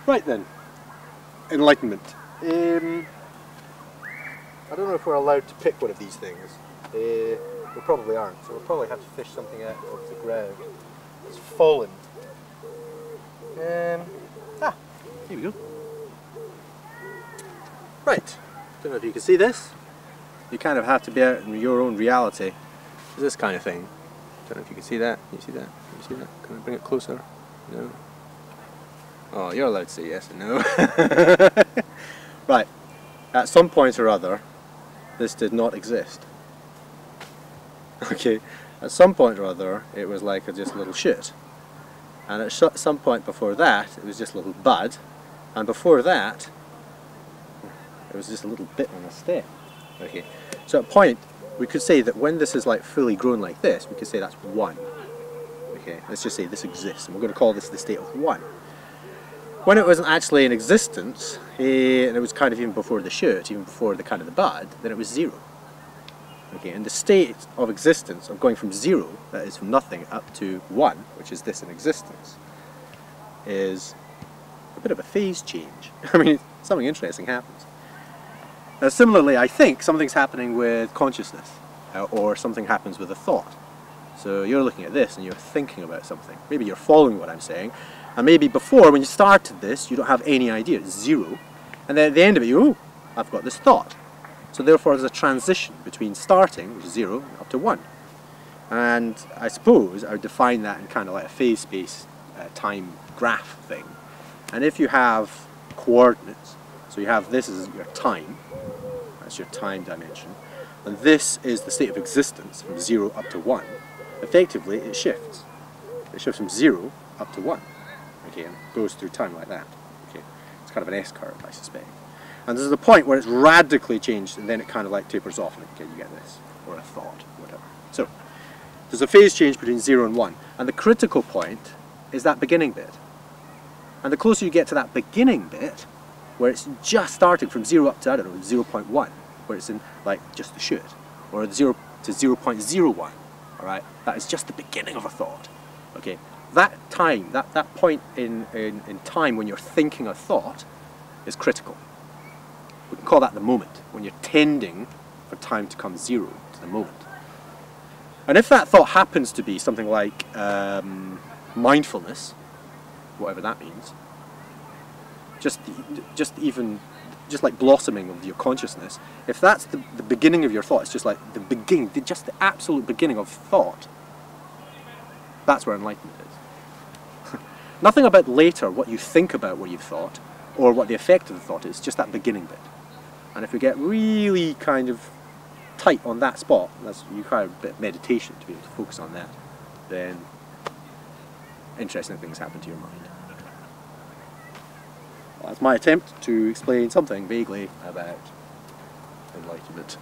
Right then, enlightenment. I don't know if we're allowed to pick one of these things. We probably aren't, so we'll probably have to fish something out of the ground. It's fallen. Here we go. Right, don't know if you can see this. You kind of have to be out in your own reality. It's this kind of thing. Don't know if you can see that. Can you see that? Can you see that? Can I bring it closer? No. Oh, you're allowed to say yes and no. Right. At some point or other, this did not exist. Okay. At some point or other, it was like just a little shoot. And at some point before that, it was just a little bud. And before that, it was just a little bit on a stem. Okay. So at a point, we could say that when this is like fully grown like this, we could say that's 1. Okay. Let's just say this exists, and we're going to call this the state of 1. When it wasn't actually in existence, and it was kind of even before the shoot, even before the kind of the bud, then it was 0. Okay, and the state of existence of going from 0, that is from nothing, up to 1, which is this in existence, is a bit of a phase change. I mean, something interesting happens. Now similarly, I think something's happening with consciousness, or something happens with a thought. So you're looking at this and you're thinking about something. Maybe you're following what I'm saying. And maybe before, when you started this, you don't have any idea, it's 0. And then at the end of it, you go, oh, I've got this thought. So therefore there's a transition between starting, which is 0, up to 1. And I suppose I would define that in kind of like a phase space time graph thing. And if you have coordinates, so you have this as your time, that's your time dimension, and this is the state of existence from 0 up to 1, effectively it shifts. It shifts from 0 up to 1. Okay, and goes through time like that. Okay, it's kind of an S-curve, I suspect. And there's a point where it's radically changed, and then it kind of like tapers off, and okay, you get this, or a thought, whatever. So there's a phase change between 0 and 1, and the critical point is that beginning bit. And the closer you get to that beginning bit, where it's just starting from 0 up to, I don't know, 0.1, where it's in like just the shoot, or 0 to 0.01. All right, that is just the beginning of a thought. Okay. That time, that point in time when you're thinking a thought is critical. We can call that the moment, when you're tending for time to come 0 to the moment. And if that thought happens to be something like mindfulness, whatever that means, just like blossoming of your consciousness, if that's the beginning of your thought, it's just like the beginning, just the absolute beginning of thought, that's where enlightenment is. Nothing about later, what you think about what you've thought, or what the effect of the thought is, just that beginning bit. And if we get really kind of tight on that spot, that's, you require a bit of meditation to be able to focus on that, then interesting things happen to your mind. Well, that's my attempt to explain something vaguely about enlightenment.